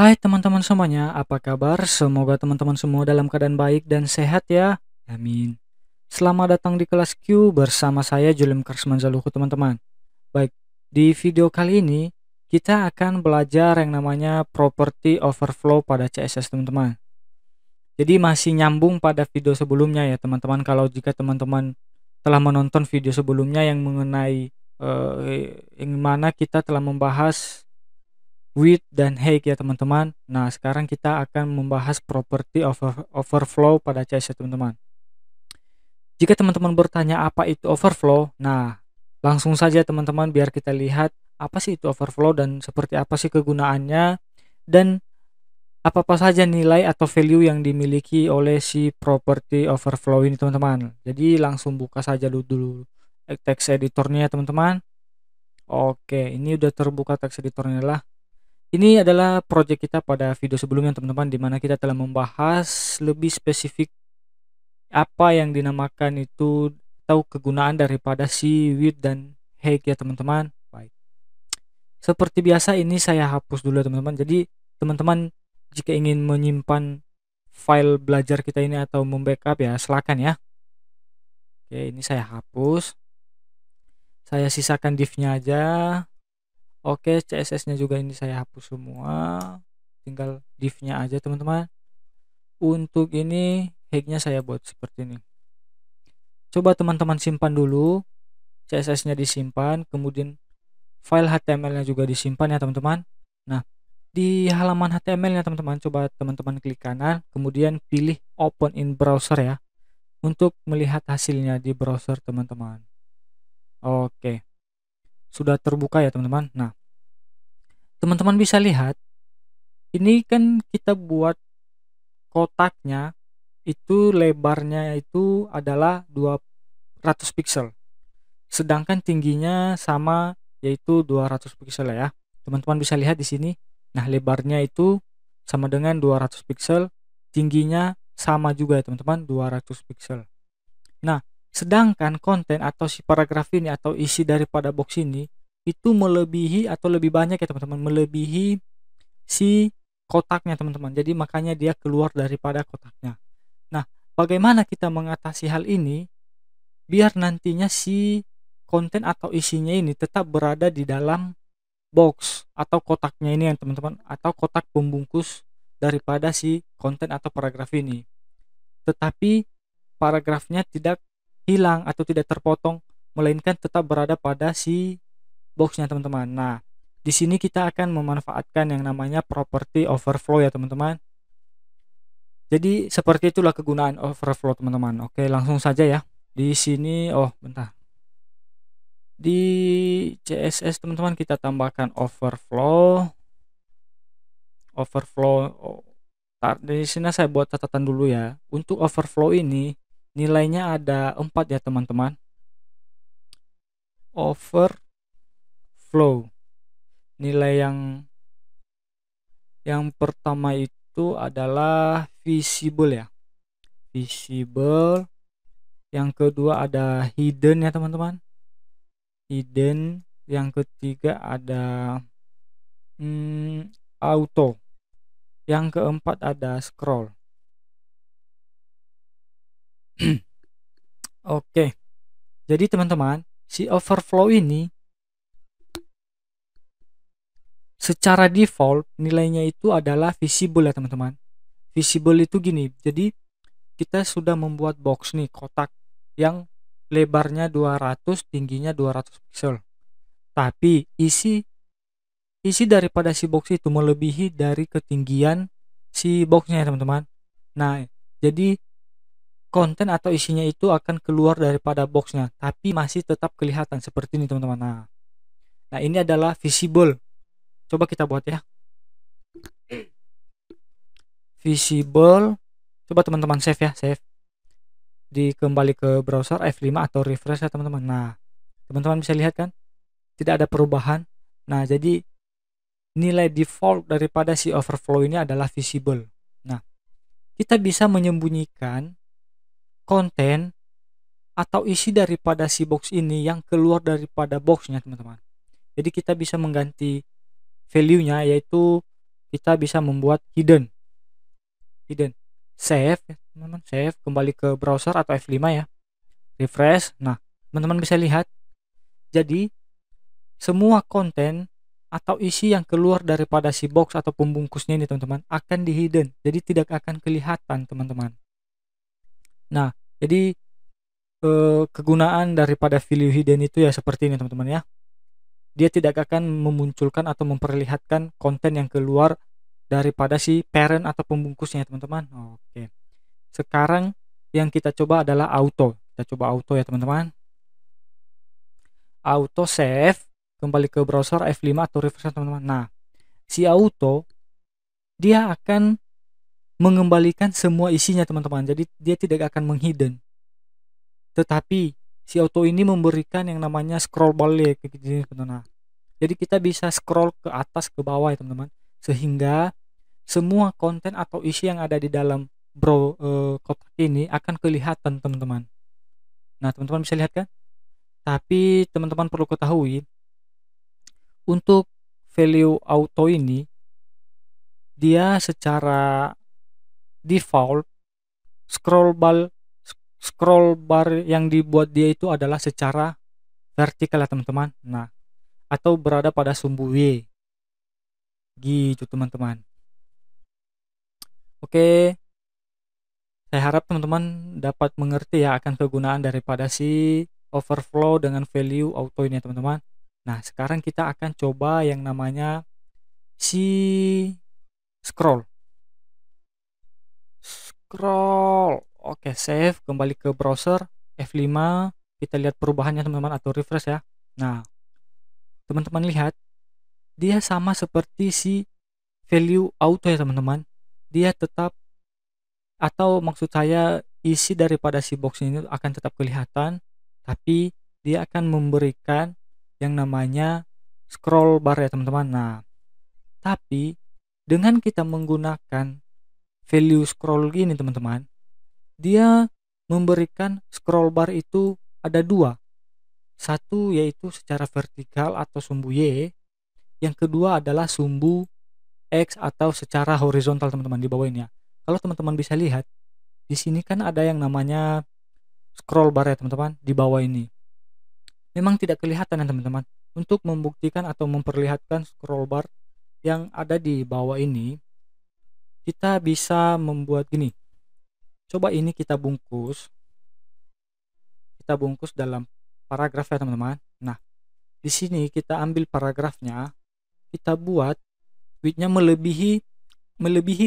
Hai teman-teman semuanya, apa kabar? Semoga teman-teman semua dalam keadaan baik dan sehat ya. Amin. Selamat datang di kelas Q bersama saya Julian Karsmanzaluhu teman-teman. Baik, di video kali ini kita akan belajar yang namanya property overflow pada CSS teman-teman. Jadi masih nyambung pada video sebelumnya ya teman-teman. Kalau jika teman-teman telah menonton video sebelumnya yang mengenai yang mana kita telah membahas width dan height ya teman-teman. Nah, sekarang kita akan membahas property overflow pada CSS teman-teman. Jika teman-teman bertanya apa itu overflow, nah langsung saja teman-teman biar kita lihat apa sih itu overflow dan seperti apa sih kegunaannya dan apa-apa saja nilai atau value yang dimiliki oleh si property overflow ini teman-teman. Jadi langsung buka saja dulu text editornya ya teman-teman. Oke, ini udah terbuka text editornya lah. Ini adalah project kita pada video sebelumnya teman-teman, di mana kita telah membahas lebih spesifik apa yang dinamakan itu atau kegunaan daripada si width dan height ya teman-teman. Baik. Seperti biasa ini saya hapus dulu ya teman-teman. Jadi teman-teman jika ingin menyimpan file belajar kita ini atau membackup ya silakan ya. Oke, ini saya hapus. Saya sisakan div-nya aja. Oke, CSS-nya juga ini saya hapus semua. Tinggal div-nya aja teman-teman. Untuk ini hack-nya saya buat seperti ini. Coba teman-teman simpan dulu, CSS-nya disimpan, kemudian file HTML-nya juga disimpan ya teman-teman. Nah, di halaman HTML-nya teman-teman, coba teman-teman klik kanan, kemudian pilih open in browser ya, untuk melihat hasilnya di browser teman-teman. Oke, sudah terbuka ya teman-teman. Nah, teman-teman bisa lihat, ini kan kita buat kotaknya itu lebarnya itu adalah 200 pixel, sedangkan tingginya sama yaitu 200 pixel ya. Teman-teman bisa lihat di sini. Nah, lebarnya itu sama dengan 200 pixel, tingginya sama juga ya teman-teman, 200 pixel. Nah, sedangkan konten atau si paragraf ini atau isi daripada box ini itu melebihi atau lebih banyak ya teman-teman, melebihi si kotaknya teman-teman. Jadi makanya dia keluar daripada kotaknya. Nah, bagaimana kita mengatasi hal ini biar nantinya si konten atau isinya ini tetap berada di dalam box atau kotaknya ini ya teman-teman, atau kotak pembungkus daripada si konten atau paragraf ini, tetapi paragrafnya tidak hilang atau tidak terpotong, melainkan tetap berada pada si boxnya teman-teman. Nah, di sini kita akan memanfaatkan yang namanya property overflow ya teman-teman. Jadi seperti itulah kegunaan overflow teman-teman. Oke, langsung saja ya. Di sini, oh bentar. Di CSS teman-teman kita tambahkan overflow. Oh, di sini saya buat catatan dulu ya. Untuk overflow ini nilainya ada 4 ya teman-teman. Overflow. Nilai yang pertama itu adalah visible ya. Visible. Yang kedua ada hidden ya teman-teman. Hidden. Yang ketiga ada auto. Yang keempat ada scroll. Oke. Jadi teman-teman, si overflow ini secara default nilainya itu adalah visible ya teman-teman. Visible itu gini. Jadi kita sudah membuat box nih, kotak yang lebarnya 200, tingginya 200 pixel. Tapi isi daripada si box itu melebihi dari ketinggian si boxnya ya teman-teman. Nah, jadi konten atau isinya itu akan keluar daripada boxnya, tapi masih tetap kelihatan seperti ini teman-teman. Nah, ini adalah visible. Coba kita buat ya. Visible. Coba teman-teman save ya, save. Kembali ke browser F5 atau refresh ya teman-teman. Nah, teman-teman bisa lihat kan? Tidak ada perubahan. Nah, jadi nilai default daripada si overflow ini adalah visible. Nah, kita bisa menyembunyikan konten atau isi daripada si box ini yang keluar daripada boxnya teman-teman. Jadi kita bisa mengganti value-nya, yaitu kita bisa membuat hidden. Save teman-teman, save, kembali ke browser atau F5 ya, refresh. Nah, teman-teman bisa lihat, jadi semua konten atau isi yang keluar daripada si box atau pembungkusnya ini teman-teman akan di hidden, jadi tidak akan kelihatan teman-teman. Nah, jadi kegunaan daripada value hidden itu ya seperti ini teman-teman ya, dia tidak akan memunculkan atau memperlihatkan konten yang keluar daripada si parent atau pembungkusnya teman-teman. Oke, sekarang yang kita coba adalah auto. Kita coba auto ya teman-teman, auto save, kembali ke browser F5 atau refresh teman-teman. Nah, si auto dia akan mengembalikan semua isinya teman-teman, jadi dia tidak akan menghidden, tetapi si auto ini memberikan yang namanya scroll balik kayak gini teman-teman. Nah, jadi kita bisa scroll ke atas ke bawah ya teman-teman, sehingga semua konten atau isi yang ada di dalam kotak ini akan kelihatan teman-teman. Nah, teman-teman bisa lihat kan? Tapi teman-teman perlu ketahui, untuk value auto ini dia secara default scroll bar yang dibuat dia itu adalah secara vertikal ya teman-teman. Nah, atau berada pada sumbu Y gitu teman-teman. Oke, saya harap teman-teman dapat mengerti ya akan kegunaan daripada si overflow dengan value auto ini ya teman-teman. Nah, sekarang kita akan coba yang namanya si scroll. Oke, save, kembali ke browser F5, kita lihat perubahannya teman-teman atau refresh ya. Nah, teman-teman lihat dia sama seperti si value auto ya teman-teman, dia tetap, atau maksud saya isi daripada si box ini akan tetap kelihatan, tapi dia akan memberikan yang namanya scroll bar ya teman-teman. Nah, tapi dengan kita menggunakan value scroll gini teman-teman, dia memberikan scroll bar itu ada dua, satu yaitu secara vertikal atau sumbu Y, yang kedua adalah sumbu X atau secara horizontal teman-teman di bawah ini ya. Kalau teman-teman bisa lihat di sini kan ada yang namanya scroll bar ya teman-teman di bawah ini. Memang tidak kelihatan ya teman-teman. Untuk membuktikan atau memperlihatkan scroll bar yang ada di bawah ini, kita bisa membuat gini. Coba ini kita bungkus dalam paragraf ya teman-teman. Nah, di sini kita ambil paragrafnya, kita buat widthnya melebihi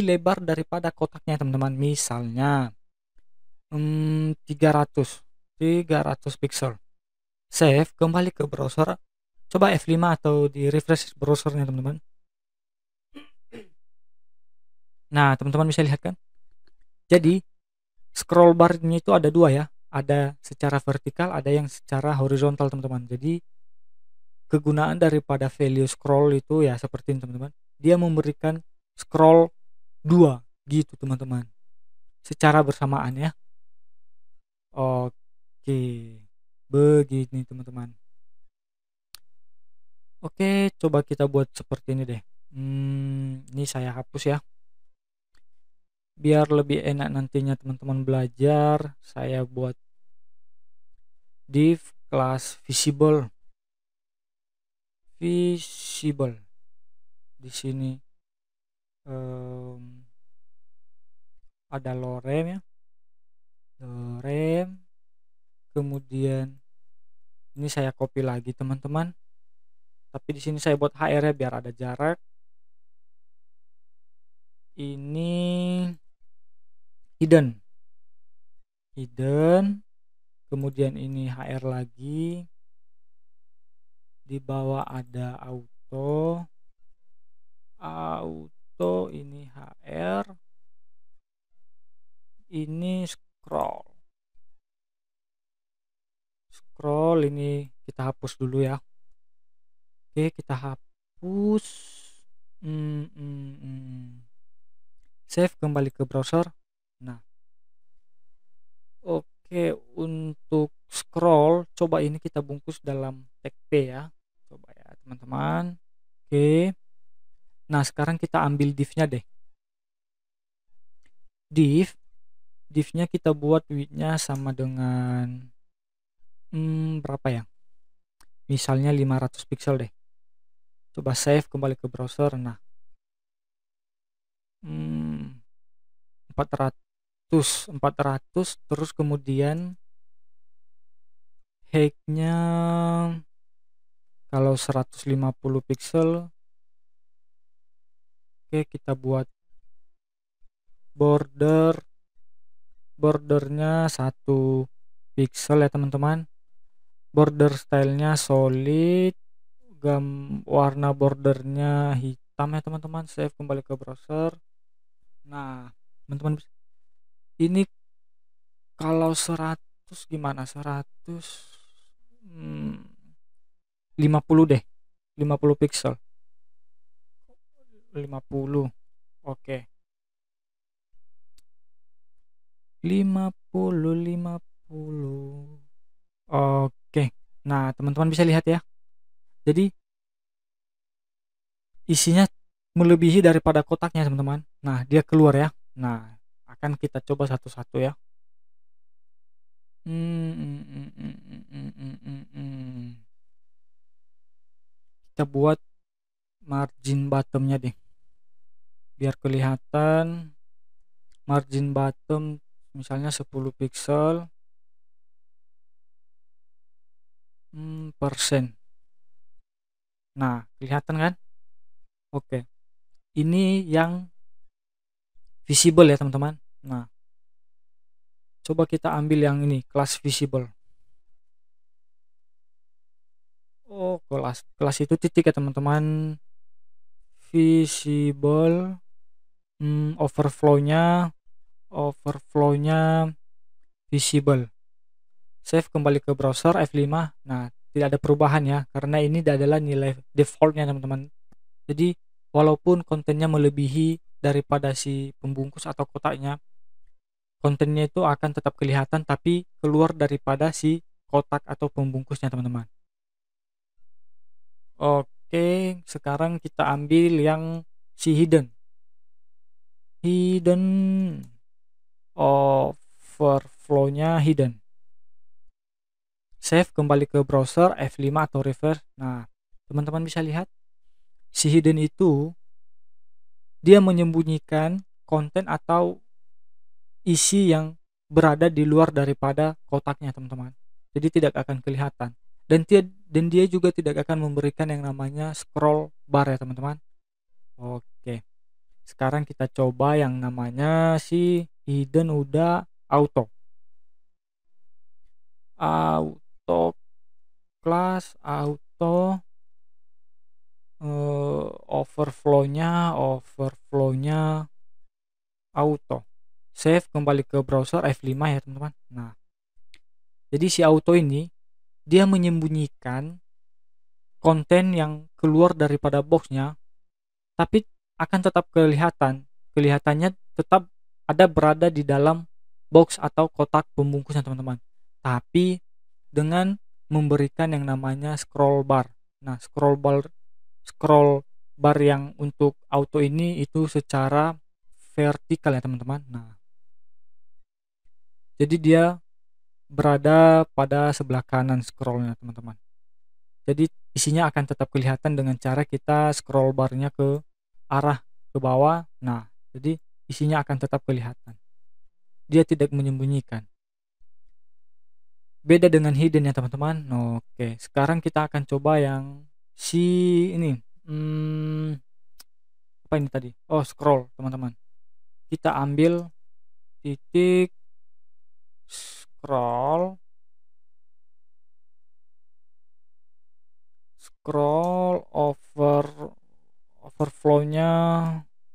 lebar daripada kotaknya teman-teman. Misalnya 300 pixel. Save, kembali ke browser, coba F5 atau di refresh browsernya teman-teman. Nah, teman-teman bisa lihat kan, jadi scroll bar-nya itu ada dua ya, ada secara vertikal, ada yang secara horizontal teman-teman. Jadi kegunaan daripada value scroll itu ya seperti ini teman-teman, dia memberikan scroll dua gitu teman-teman, secara bersamaan ya. Oke, begini teman-teman. Oke, coba kita buat seperti ini deh. Ini saya hapus ya, biar lebih enak nantinya teman-teman belajar. Saya buat div class visible di sini. Ada lorem ya, lorem, kemudian ini saya copy lagi teman-teman, tapi di sini saya buat HR ya biar ada jarak. Ini hidden, kemudian ini HR lagi, di bawah ada auto, ini HR, ini scroll ini kita hapus dulu ya. Oke, kita hapus. Save, kembali ke browser. Nah, oke, untuk scroll coba ini kita bungkus dalam tag P ya, coba ya teman-teman. Oke, Nah, sekarang kita ambil div-nya deh. Div-nya kita buat width-nya sama dengan berapa ya? Misalnya 500 pixel deh. Coba save, kembali ke browser. Nah, 400 terus kemudian height-nya kalau 150 pixel. Oke, kita buat bordernya 1 pixel ya teman-teman. Border stylenya solid, warna bordernya hitam ya teman-teman. Save, kembali ke browser. Nah, teman-teman, ini kalau 100 gimana? 50 deh, 50 pixel. 50. Oke. 50. Oke. Nah, teman-teman bisa lihat ya. Jadi isinya melebihi daripada kotaknya, teman-teman. Nah, dia keluar ya. Nah, akan kita coba satu-satu ya. Kita buat margin bottomnya deh, biar kelihatan. Margin bottom misalnya 10 pixel persen. Nah, kelihatan kan? Oke, ini yang visible ya teman-teman. Nah, coba kita ambil yang ini, kelas visible. Oh, kelas itu titik ya teman-teman. Visible, overflow-nya visible. Save, kembali ke browser, F5. Nah, tidak ada perubahan ya, karena ini adalah nilai defaultnya teman-teman. Jadi walaupun kontennya melebihi daripada si pembungkus atau kotaknya, kontennya itu akan tetap kelihatan tapi keluar daripada si kotak atau pembungkusnya teman-teman. Oke, sekarang kita ambil yang si hidden overflow-nya hidden. Save, kembali ke browser, F5 atau reverse. Nah, teman-teman bisa lihat si hidden itu dia menyembunyikan konten atau isi yang berada di luar daripada kotaknya teman-teman. Jadi tidak akan kelihatan. Dan dia juga tidak akan memberikan yang namanya scroll bar ya teman-teman. Oke. Sekarang kita coba yang namanya si hidden udah auto. Class auto overflow-nya auto. Save, kembali ke browser, F5 ya teman-teman. Nah, jadi si auto ini dia menyembunyikan konten yang keluar daripada boxnya, tapi akan tetap kelihatannya tetap ada berada di dalam box atau kotak pembungkusnya teman-teman, tapi dengan memberikan yang namanya scroll bar. Nah, scroll bar yang untuk auto ini itu secara vertikal ya teman-teman. Nah, jadi dia berada pada sebelah kanan scrollnya teman-teman. Jadi isinya akan tetap kelihatan dengan cara kita scroll barnya ke arah ke bawah. Nah, jadi isinya akan tetap kelihatan. Dia tidak menyembunyikan. Beda dengan hidden ya teman-teman. Oke, sekarang kita akan coba yang si ini. Apa ini tadi? Oh, scroll teman-teman. Kita ambil titik scroll overflow-nya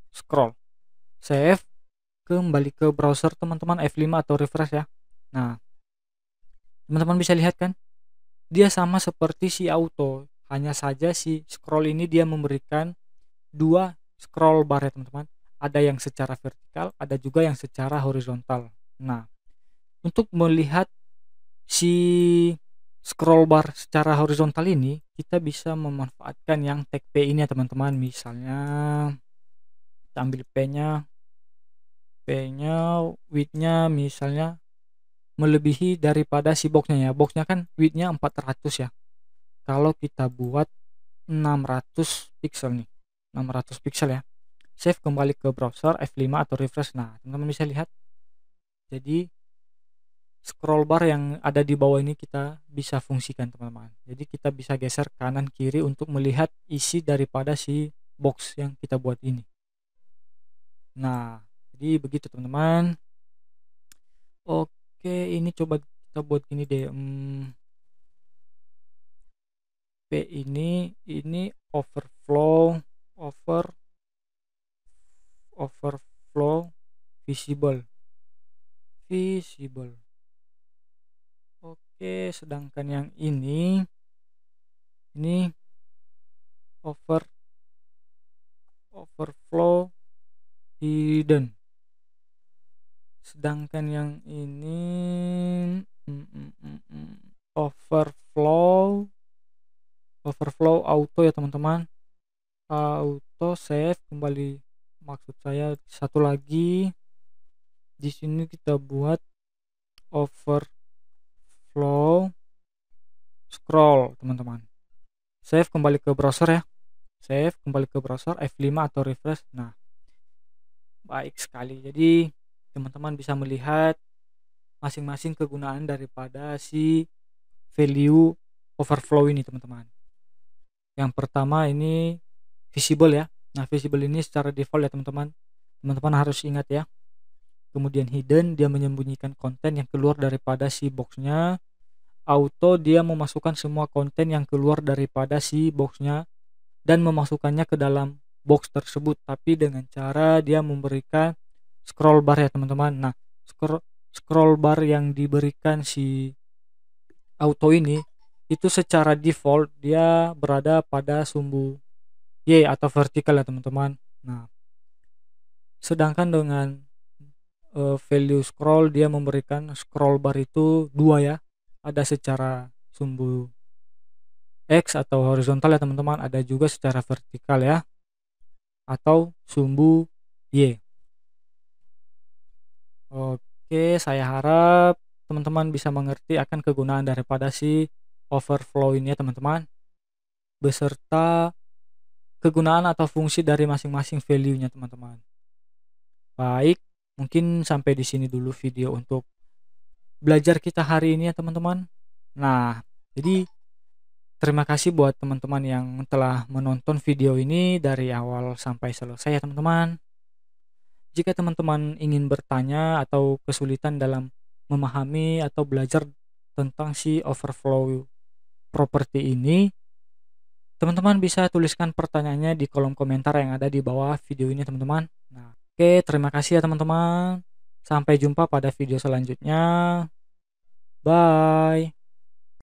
scroll. Save, kembali ke browser teman-teman, F5 atau refresh ya. Nah, teman-teman bisa lihat kan? Dia sama seperti si auto, hanya saja si scroll ini dia memberikan dua scroll bar ya teman-teman. Ada yang secara vertikal, ada juga yang secara horizontal. Nah, untuk melihat si scroll bar secara horizontal ini kita bisa memanfaatkan yang tag P ini ya teman-teman. Misalnya kita ambil P-nya width-nya misalnya melebihi daripada si boxnya ya. Boxnya kan width-nya 400 ya. Kalau kita buat 600 pixel nih, 600 pixel ya. Save kembali ke browser, F5 atau refresh. Nah, teman-teman bisa lihat. Jadi scroll bar yang ada di bawah ini kita bisa fungsikan teman-teman. Jadi kita bisa geser kanan kiri untuk melihat isi daripada si box yang kita buat ini. Nah, jadi begitu teman-teman. Oke, ini coba kita buat gini deh. P ini overflow visible. Oke, sedangkan yang ini overflow hidden. Sedangkan yang ini overflow auto ya teman-teman. Auto save kembali. Maksud saya satu lagi di sini kita buat overflow scroll teman-teman. Save kembali ke browser ya. Save kembali ke browser, F5 atau refresh. Nah, baik sekali. Jadi teman-teman bisa melihat masing-masing kegunaan daripada si value overflow ini teman-teman. Yang pertama ini visible ya. Nah, visible ini secara default ya teman-teman. Teman-teman harus ingat ya. Kemudian hidden, dia menyembunyikan konten yang keluar daripada si boxnya. Auto, dia memasukkan semua konten yang keluar daripada si boxnya dan memasukkannya ke dalam box tersebut, tapi dengan cara dia memberikan scroll bar ya teman-teman. Nah, scroll bar yang diberikan si auto ini itu secara default dia berada pada sumbu Y atau vertikal ya teman-teman. Nah, sedangkan dengan value scroll dia memberikan scroll bar itu dua ya, ada secara sumbu X atau horizontal ya teman-teman, ada juga secara vertikal ya atau sumbu Y. Oke, saya harap teman-teman bisa mengerti akan kegunaan daripada si overflow ini ya teman-teman, beserta kegunaan atau fungsi dari masing-masing value-nya teman-teman. Baik, mungkin sampai di sini dulu video untuk belajar kita hari ini ya teman-teman. Nah, jadi terima kasih buat teman-teman yang telah menonton video ini dari awal sampai selesai ya teman-teman. Jika teman-teman ingin bertanya atau kesulitan dalam memahami atau belajar tentang si overflow property ini, teman-teman bisa tuliskan pertanyaannya di kolom komentar yang ada di bawah video ini teman-teman. Nah, oke, terima kasih ya teman-teman. Sampai jumpa pada video selanjutnya. Bye.